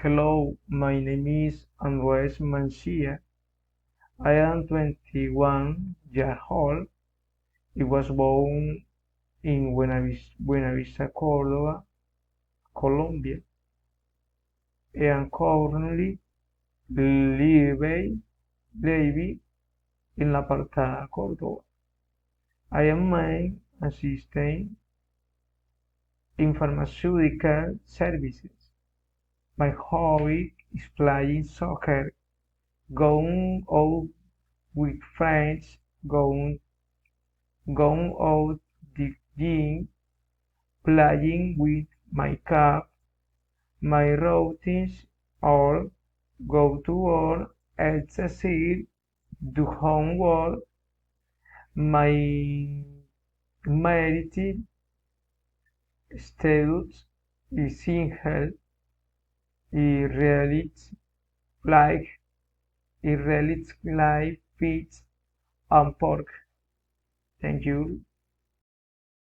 Hello, my name is Andres Mancia. I am 21 years old. I was born in Buenavista, Córdoba, Colombia. I am currently living in La Apartada, Córdoba. I am an assistant in pharmaceutical services. My hobby is playing soccer, going out with friends, going out the gym, playing with my cat. My routines are go to work, exercise, do homework, my meditate, studies, is single, I really like, I really like fish and pork. Thank you.